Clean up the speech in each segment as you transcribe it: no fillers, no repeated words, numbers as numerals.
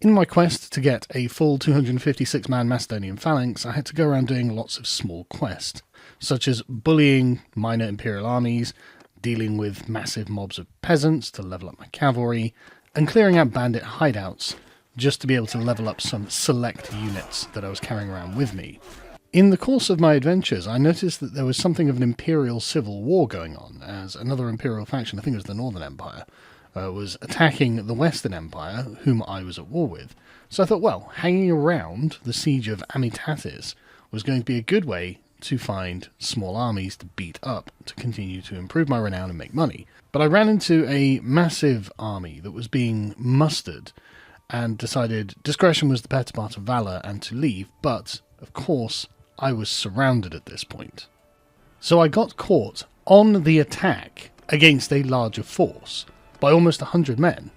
In my quest to get a full 256-man Macedonian phalanx, I had to go around doing lots of small quests, such as bullying minor imperial armies, dealing with massive mobs of peasants to level up my cavalry, and clearing out bandit hideouts just to be able to level up some select units that I was carrying around with me. In the course of my adventures, I noticed that there was something of an imperial civil war going on, as another imperial faction, I think it was the Northern Empire, was attacking the Western Empire, whom I was at war with. So I thought, well, hanging around the siege of Amitatis was going to be a good way to find small armies to beat up to continue to improve my renown and make money. But I ran into a massive army that was being mustered and decided discretion was the better part of valor and to leave, but, of course, I was surrounded at this point. So I got caught on the attack against a larger force by almost 100 men.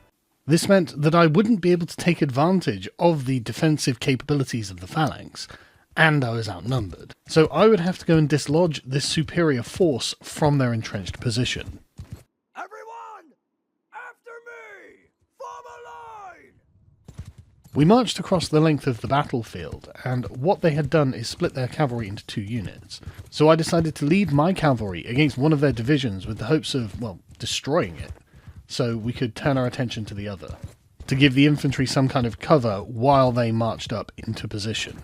This meant that I wouldn't be able to take advantage of the defensive capabilities of the Phalanx, and I was outnumbered. So I would have to go and dislodge this superior force from their entrenched position. Everyone, after me! Form a line! We marched across the length of the battlefield, and what they had done is split their cavalry into 2 units. So I decided to lead my cavalry against one of their divisions with the hopes of, well, destroying it, so we could turn our attention to the other, to give the infantry some kind of cover while they marched up into position.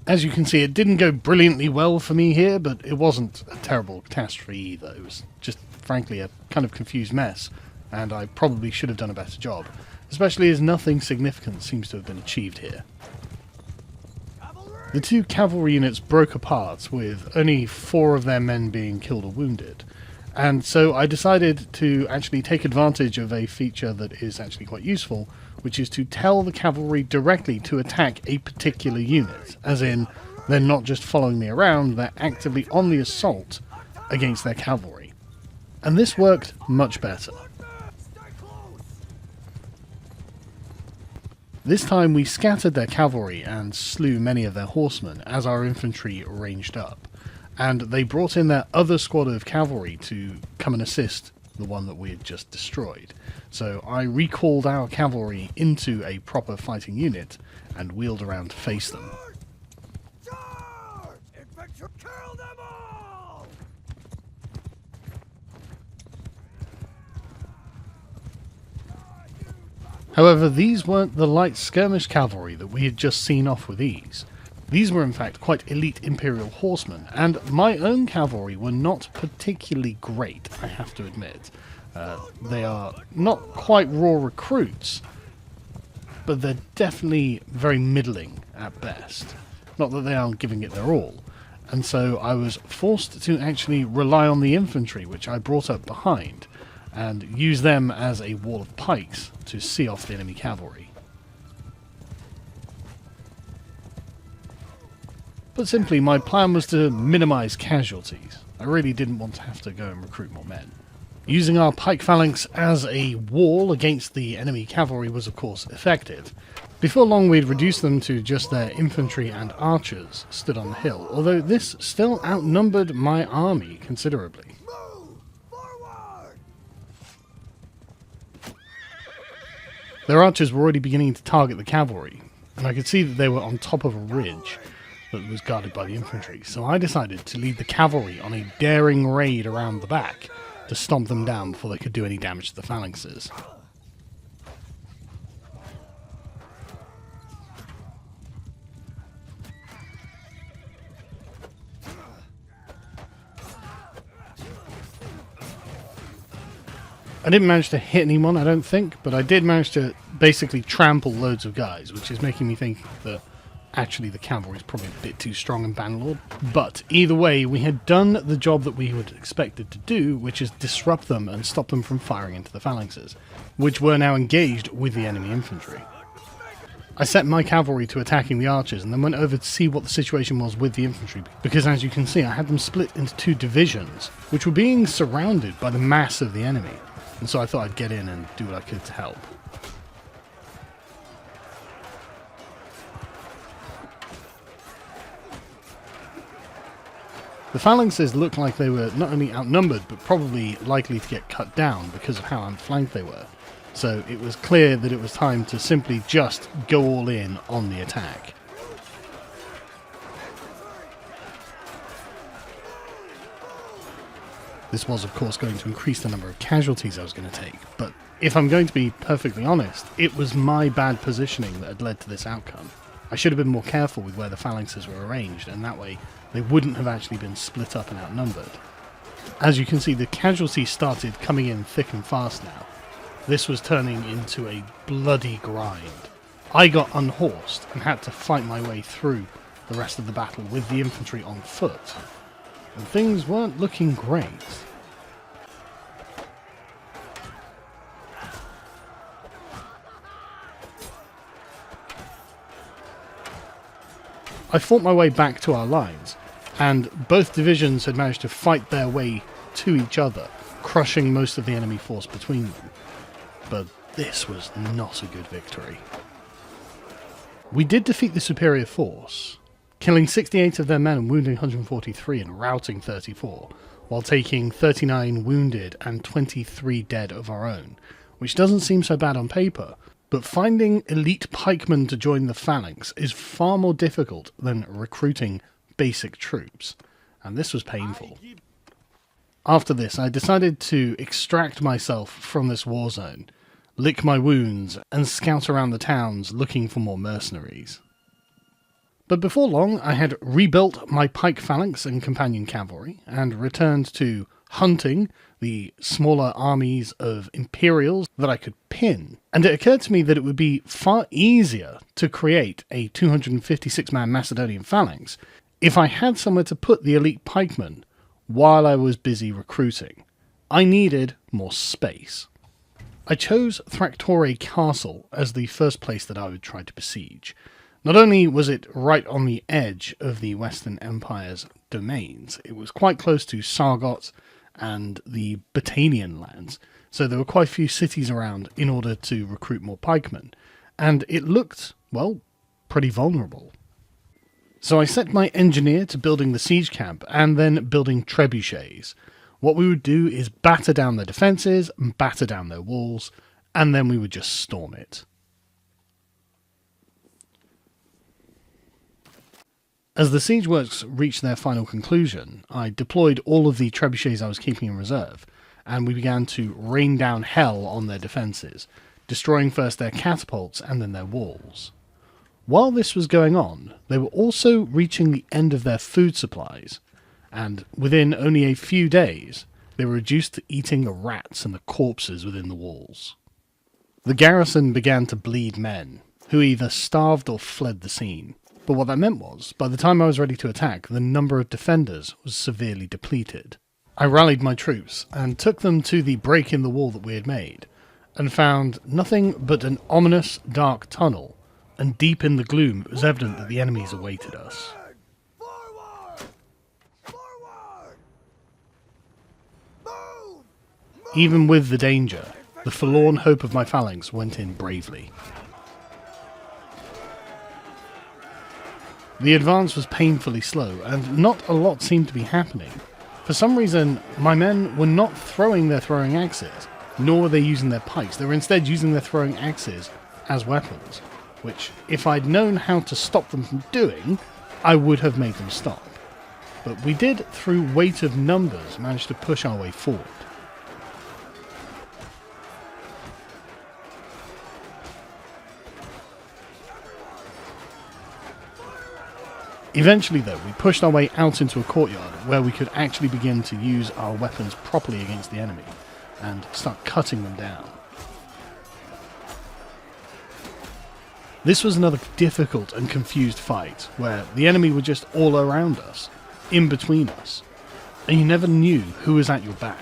As you can see, it didn't go brilliantly well for me here, but it wasn't a terrible catastrophe either. It was just, frankly, a kind of confused mess, and I probably should have done a better job, especially as nothing significant seems to have been achieved here. The 2 cavalry units broke apart, with only 4 of their men being killed or wounded, and so I decided to actually take advantage of a feature that is actually quite useful, which is to tell the cavalry directly to attack a particular unit, as in, they're not just following me around, they're actively on the assault against their cavalry. And this worked much better. This time we scattered their cavalry and slew many of their horsemen as our infantry ranged up, and they brought in their other squad of cavalry to come and assist the one that we had just destroyed. So I recalled our cavalry into a proper fighting unit and wheeled around to face them. Infantry, kill them all! However, these weren't the light skirmish cavalry that we had just seen off with ease. These were in fact quite elite Imperial horsemen, and my own cavalry were not particularly great, I have to admit. They are not quite raw recruits, but they're definitely very middling at best. Not that they aren't giving it their all. And so I was forced to actually rely on the infantry, which I brought up behind, and use them as a wall of pikes to see off the enemy cavalry. But simply, my plan was to minimise casualties. I really didn't want to have to go and recruit more men. Using our pike phalanx as a wall against the enemy cavalry was of course effective. Before long we'd reduced them to just their infantry and archers stood on the hill, although this still outnumbered my army considerably. Move forward! Their archers were already beginning to target the cavalry, and I could see that they were on top of a ridge that was guarded by the infantry, so I decided to lead the cavalry on a daring raid around the back to stomp them down before they could do any damage to the phalanxes. I didn't manage to hit anyone, I don't think, but I did manage to basically trample loads of guys, which is making me think that actually the cavalry is probably a bit too strong in Bannerlord. But either way, we had done the job that we would expected to do, which is disrupt them and stop them from firing into the phalanxes, which were now engaged with the enemy infantry. I set my cavalry to attacking the archers and then went over to see what the situation was with the infantry, because as you can see I had them split into 2 divisions, which were being surrounded by the mass of the enemy, and so I thought I'd get in and do what I could to help. The phalanxes looked like they were not only outnumbered, but probably likely to get cut down because of how outflanked they were. So it was clear that it was time to simply just go all in on the attack. This was, of course, going to increase the number of casualties I was going to take, but if I'm going to be perfectly honest, it was my bad positioning that had led to this outcome. I should have been more careful with where the phalanxes were arranged, and that way they wouldn't have actually been split up and outnumbered. As you can see, the casualties started coming in thick and fast now. This was turning into a bloody grind. I got unhorsed and had to fight my way through the rest of the battle with the infantry on foot. And things weren't looking great. I fought my way back to our lines, and both divisions had managed to fight their way to each other, crushing most of the enemy force between them. But this was not a good victory. We did defeat the superior force, killing 68 of their men and wounding 143 and routing 34, while taking 39 wounded and 23 dead of our own, which doesn't seem so bad on paper. But finding elite pikemen to join the phalanx is far more difficult than recruiting basic troops, and this was painful. After this, I decided to extract myself from this war zone, lick my wounds, and scout around the towns looking for more mercenaries. But before long, I had rebuilt my pike phalanx and companion cavalry, and returned to hunting the smaller armies of Imperials that I could pin. And it occurred to me that it would be far easier to create a 256-man Macedonian phalanx if I had somewhere to put the elite pikemen while I was busy recruiting. I needed more space. I chose Thractore Castle as the first place that I would try to besiege. Not only was it right on the edge of the Western Empire's domains, it was quite close to Sargot and the Batanian lands, so there were quite a few cities around in order to recruit more pikemen, and it looked, well, pretty vulnerable. So I set my engineer to building the siege camp and then building trebuchets. What we would do is batter down their defences and batter down their walls, and then we would just storm it. As the siege works reached their final conclusion, I deployed all of the trebuchets I was keeping in reserve, and we began to rain down hell on their defences, destroying first their catapults and then their walls. While this was going on, they were also reaching the end of their food supplies, and within only a few days, they were reduced to eating the rats and the corpses within the walls. The garrison began to bleed men, who either starved or fled the scene. But what that meant was, by the time I was ready to attack, the number of defenders was severely depleted. I rallied my troops and took them to the break in the wall that we had made, and found nothing but an ominous dark tunnel, and deep in the gloom it was evident that the enemies awaited us. Forward! Forward! Move! Even with the danger, the forlorn hope of my phalanx went in bravely. The advance was painfully slow, and not a lot seemed to be happening. For some reason, my men were not throwing their throwing axes, nor were they using their pikes. They were instead using their throwing axes as weapons, which, if I'd known how to stop them from doing, I would have made them stop. But we did, through weight of numbers, manage to push our way forward. Eventually, though, we pushed our way out into a courtyard where we could actually begin to use our weapons properly against the enemy and start cutting them down. This was another difficult and confused fight where the enemy were just all around us, in between us, and you never knew who was at your back.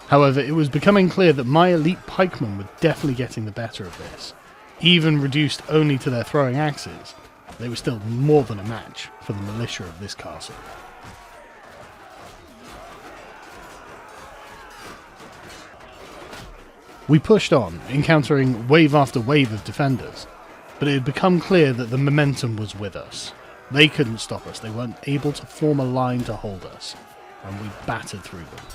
However, it was becoming clear that my elite pikemen were definitely getting the better of this. Even reduced only to their throwing axes, they were still more than a match for the militia of this castle. We pushed on, encountering wave after wave of defenders, but it had become clear that the momentum was with us. They couldn't stop us, they weren't able to form a line to hold us, and we battered through them.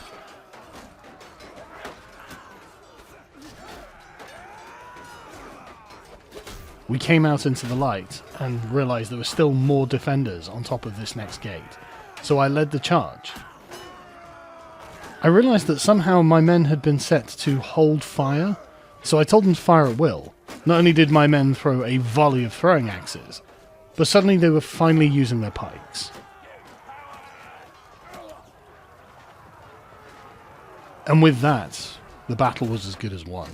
We came out into the light and realised there were still more defenders on top of this next gate, so I led the charge. I realised that somehow my men had been set to hold fire, so I told them to fire at will. Not only did my men throw a volley of throwing axes, but suddenly they were finally using their pikes. And with that, the battle was as good as won.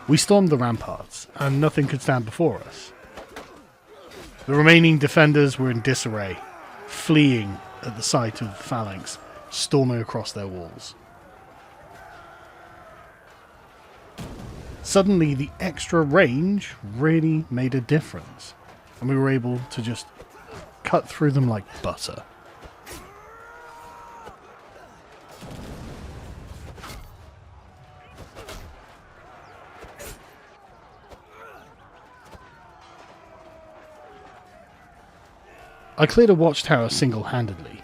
We stormed the ramparts, and nothing could stand before us. The remaining defenders were in disarray, fleeing at the sight of the Phalanx storming across their walls. Suddenly, the extra range really made a difference, and we were able to just cut through them like butter. I cleared a watchtower single-handedly.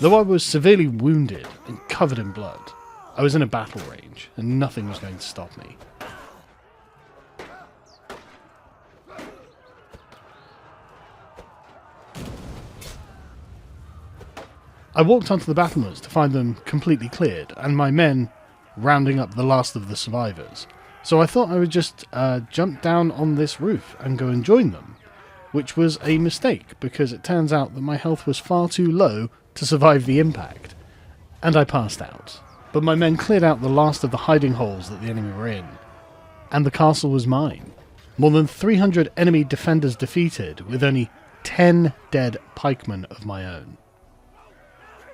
Though I was severely wounded and covered in blood, I was in a battle range, and nothing was going to stop me. I walked onto the battlements to find them completely cleared, and my men rounding up the last of the survivors. So I thought I would just jump down on this roof and go and join them, which was a mistake because it turns out that my health was far too low to survive the impact, and I passed out. But my men cleared out the last of the hiding holes that the enemy were in, and the castle was mine. More than 300 enemy defenders defeated, with only 10 dead pikemen of my own.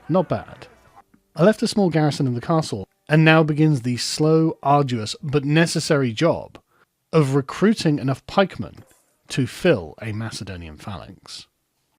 Not bad. I left a small garrison in the castle, and now begins the slow, arduous, but necessary job of recruiting enough pikemen to fill a Macedonian phalanx.